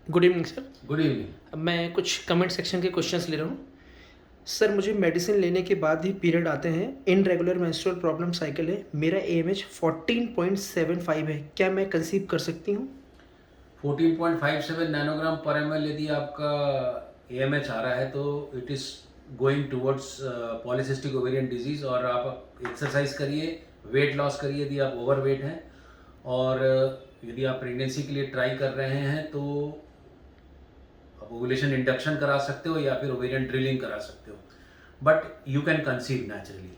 Good evening sir. Good evening. मैं कुछ comment section के क्वेश्चंस ले रहा हूँ। सर, मुझे मेडिसिन लेने के बाद ही पीरियड आते हैं। इनरेगुलर मेंस्ट्रुअल प्रॉब्लम साइकिल है। मेरा एएमएच 14.75 है। क्या मैं कंसीव कर सकती हूँ? 14.57 नैनोग्राम पर एम एल यदि आपका AMH आ रहा है तो it is going towards polycystic ovarian disease. और आप एक्सरसाइज करिए, वेट लॉस करिए यदि आप ओवर वेट हैं, और यदि आप प्रेगनेंसी के लिए ट्राई कर रहे हैं तो आप ओवुलेशन इंडक्शन करा सकते हो या फिर ओवेरियन ड्रिलिंग करा सकते हो, but you can conceive naturally.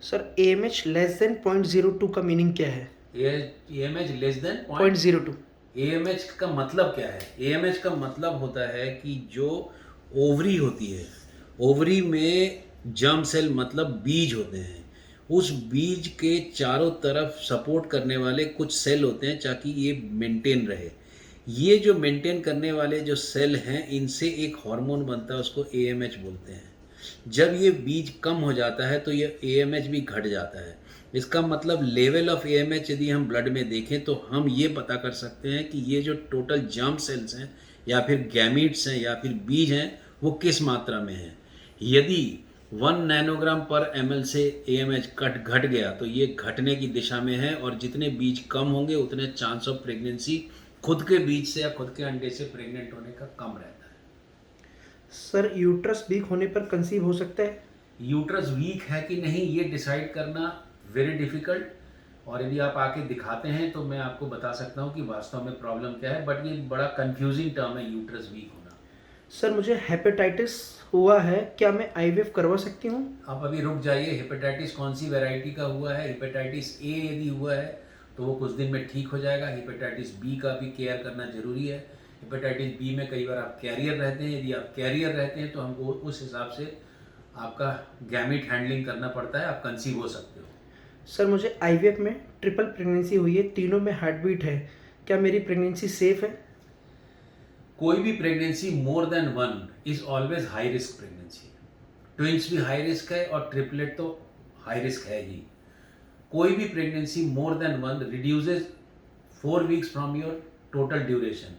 Sir, AMH less than 0.02 का मीनिंग क्या है? AMH less than 0.02। AMH का मतलब क्या है? AMH का मतलब होता है कि जो ओवरी होती है, ओवरी में जर्म सेल मतलब बीज होते हैं, उस बीज के चारों तरफ सपोर्ट करने वाले कुछ सेल होते हैं ताकि ये मेंटेन रहे। ये जो मेंटेन करने वाले जो सेल हैं, इनसे एक हार्मोन बनता है, उसको AMH बोलते हैं। जब ये बीज कम हो जाता है तो ये AMH भी घट जाता है। इसका मतलब लेवल ऑफ AMH यदि हम ब्लड में देखें तो हम ये पता कर सकते हैं कि ये जो टोटल जर्म सेल्स हैं या फिर गैमीट्स हैं या फिर बीज हैं, वो किस मात्रा में हैं। यदि 1 नैनोग्राम पर ml से AMH घट गया तो ये घटने की दिशा में है, और जितने बीज कम होंगे उतने चांस ऑफ प्रेगनेंसी खुद के बीज से या खुद के अंडे से प्रेग्नेंट होने का कम रहता है। सर, यूट्रस वीक होने पर कंसीव हो सकता है? यूट्रस वीक है कि नहीं ये डिसाइड करना वेरी डिफ़िकल्ट, और यदि आप आके दिखाते हैं तो मैं आपको बता सकता हूँ कि वास्तव में प्रॉब्लम क्या है, बट ये बड़ा कंफ्यूजिंग टर्म है यूट्रस वीक होना। सर, मुझे हेपेटाइटिस हुआ है। क्या मैं आईवीएफ करवा सकती हूँ? आप अभी रुक जाइए। हेपेटाइटिस कौन सी वैरायटी का हुआ है? हेपेटाइटिस ए यदि हुआ है तो वो कुछ दिन में ठीक हो जाएगा। हेपेटाइटिस बी का भी केयर करना ज़रूरी है। हेपेटाइटिस बी में कई बार आप कैरियर रहते हैं। यदि आप कैरियर रहते हैं तो हमको उस हिसाब से आपका गैमिट हैंडलिंग करना पड़ता है, आप कंसीव हो सकते हो। सर, मुझे आईवीएफ में ट्रिपल प्रेगनेंसी हुई है। तीनों में हार्ट बीट है। क्या मेरी प्रेगनेंसी सेफ है? कोई भी pregnancy more than 1 is always high risk pregnancy. Twins भी हाई रिस्क है और ट्रिपलेट तो हाई रिस्क है ही। कोई भी pregnancy more than 1 reduces 4 weeks from your total duration.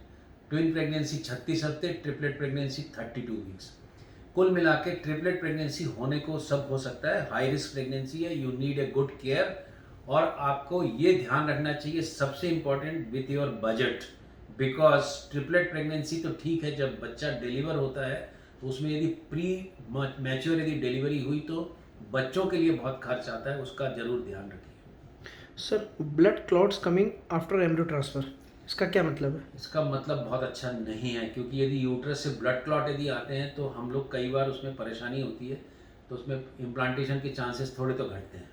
Twin pregnancy 36 हफ्ते, ट्रिपलेट प्रेगनेंसी 32 वीक्स। कुल मिला के ट्रिपलेट प्रेगनेंसी होने को सब हो सकता है। हाई रिस्क प्रेगनेंसी है, you need a good care. और आपको ये ध्यान रखना चाहिए सबसे important, with your budget. Because triplet pregnancy तो ठीक है, जब बच्चा डिलीवर होता है तो उसमें यदि प्री मैच्योर यदि डिलीवरी हुई तो बच्चों के लिए बहुत खर्च आता है, उसका जरूर ध्यान रखिए। Sir, blood clots coming after embryo transfer, इसका क्या मतलब है? इसका मतलब बहुत अच्छा नहीं है, क्योंकि यदि यूट्रस से ब्लड क्लॉट यदि आते हैं तो हम लोग कई बार उसमें परेशानी होती है, तो उसमें इम्प्लांटेशन के चांसेस थोड़े तो घटते हैं।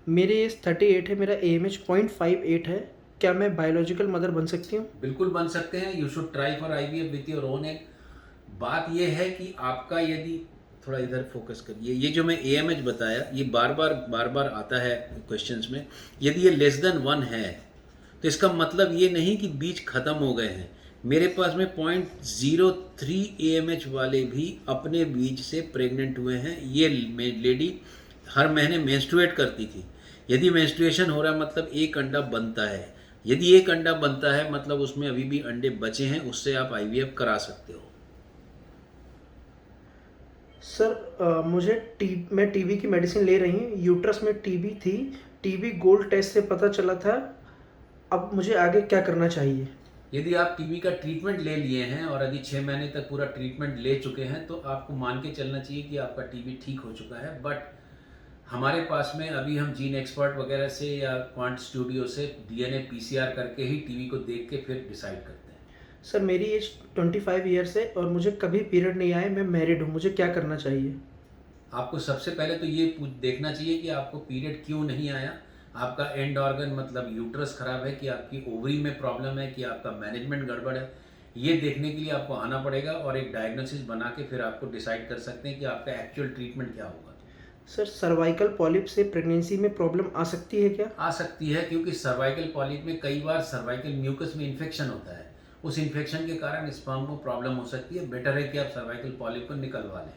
मेरी एज 38 है। मेरा एएमएच 0.58 है। क्या मैं बायोलॉजिकल मदर बन सकती हूँ? बिल्कुल बन सकते हैं। You should try for IVF with your own egg. बात यह है कि आपका यदि थोड़ा इधर फोकस करिए, ये जो मैं AMH बताया ये बार बार आता है क्वेश्चंस में। यदि ये लेस देन 1 है तो इसका मतलब ये नहीं कि बीज खत्म हो गए हैं। मेरे पास में 0.03 AMH वाले भी अपने बीज से प्रेग्नेंट हुए हैं। ये लेडी हर महीने मेंस्ट्रुएट करती थी। यदि मेंस्ट्रुएशन हो रहा है मतलब एक अंडा बनता है। यदि एक अंडा बनता है मतलब उसमें अभी भी अंडे बचे हैं, उससे आप IVF करा सकते हो। सर, मैं टीबी की मेडिसिन ले रही हूँ। यूट्रस में टीबी थी। टीबी गोल्ड टेस्ट से पता चला था। अब मुझे आगे क्या करना चाहिए? यदि आप टीबी का ट्रीटमेंट ले लिए हैं और यदि 6 महीने तक पूरा ट्रीटमेंट ले चुके हैं तो आपको मान के चलना चाहिए कि आपका टीबी ठीक हो चुका है। बट हमारे पास में अभी हम जीन एक्सपर्ट वगैरह से या क्वांट स्टूडियो से DNA PCR करके ही टीबी को देख के फिर डिसाइड करते हैं। सर, मेरी एज 25 ईयर्स है और मुझे कभी पीरियड नहीं आए। मैं मैरिड हूँ। मुझे क्या करना चाहिए? आपको सबसे पहले तो ये देखना चाहिए कि आपको पीरियड क्यों नहीं आया। आपका एंड ऑर्गन मतलब यूट्रस खराब है कि आपकी ओवरी में प्रॉब्लम है कि आपका मैनेजमेंट गड़बड़ है। ये देखने के लिए आपको आना पड़ेगा और एक डायग्नोसिस बना के फिर आपको डिसाइड कर सकते हैं कि आपका एक्चुअल ट्रीटमेंट क्या होगा। सर, सर्वाइकल पॉलिप से प्रेगनेंसी में प्रॉब्लम आ सकती है क्या? आ सकती है, क्योंकि सर्वाइकल पॉलिप में कई बार सर्वाइकल म्यूकस में इन्फेक्शन होता है। उस इन्फेक्शन के कारण स्पर्म को प्रॉब्लम हो सकती है। बेटर है कि आप सर्वाइकल पॉलिप को निकलवा लें।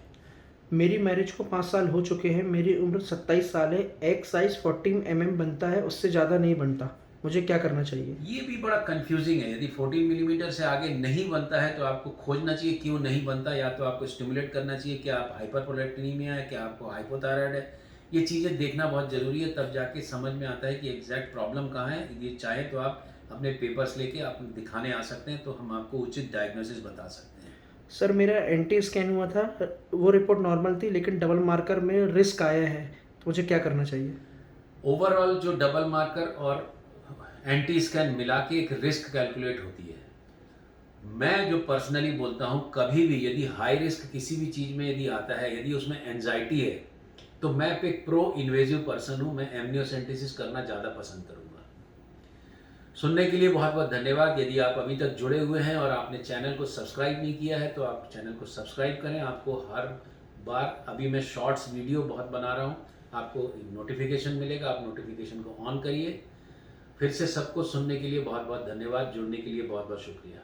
मेरी मैरिज को 5 साल हो चुके हैं। मेरी उम्र 27 साल है। एग साइज 14 mm बनता है, उससे ज़्यादा नहीं बनता। मुझे क्या करना चाहिए? ये भी बड़ा कंफ्यूजिंग है। यदि 14 मिलीमीटर से आगे नहीं बनता है तो आपको खोजना चाहिए क्यों नहीं बनता, या तो आपको स्टिमुलेट करना चाहिए, क्या आप हाइपरप्रोलेक्टिनीमिया है, क्या आपको हाइपोथायराइड है। ये चीज़ें देखना बहुत ज़रूरी है, तब जाके समझ में आता है कि एग्जैक्ट प्रॉब्लम कहाँ है। ये चाहे तो आप अपने पेपर्स लेके आप दिखाने आ सकते हैं, तो हम आपको उचित डायग्नोसिस बता सकते हैं। सर मेरा एंटी स्कैन हुआ था, वो रिपोर्ट नॉर्मल थी लेकिन डबल मार्कर में रिस्क आया है, तो मुझे क्या करना चाहिए? ओवरऑल जो डबल मार्कर और एंटी स्कैन मिला के एक रिस्क कैलकुलेट होती है। मैं जो पर्सनली बोलता हूँ, कभी भी यदि हाई रिस्क किसी भी चीज़ में यदि आता है, यदि उसमें एंजाइटी है, तो मैं एक प्रो इन्वेजिव पर्सन हूँ, मैं एमनियोसेंटेसिस करना ज़्यादा पसंद करूँगा। सुनने के लिए बहुत बहुत धन्यवाद। यदि आप अभी तक जुड़े हुए हैं और आपने चैनल को सब्सक्राइब नहीं किया है तो आप चैनल को सब्सक्राइब करें। आपको हर बार, अभी मैं शॉर्ट्स वीडियो बहुत बना रहा हूँ, आपको नोटिफिकेशन मिलेगा, आप नोटिफिकेशन को ऑन करिए। फिर से सबको सुनने के लिए बहुत बहुत धन्यवाद, जुड़ने के लिए बहुत बहुत शुक्रिया।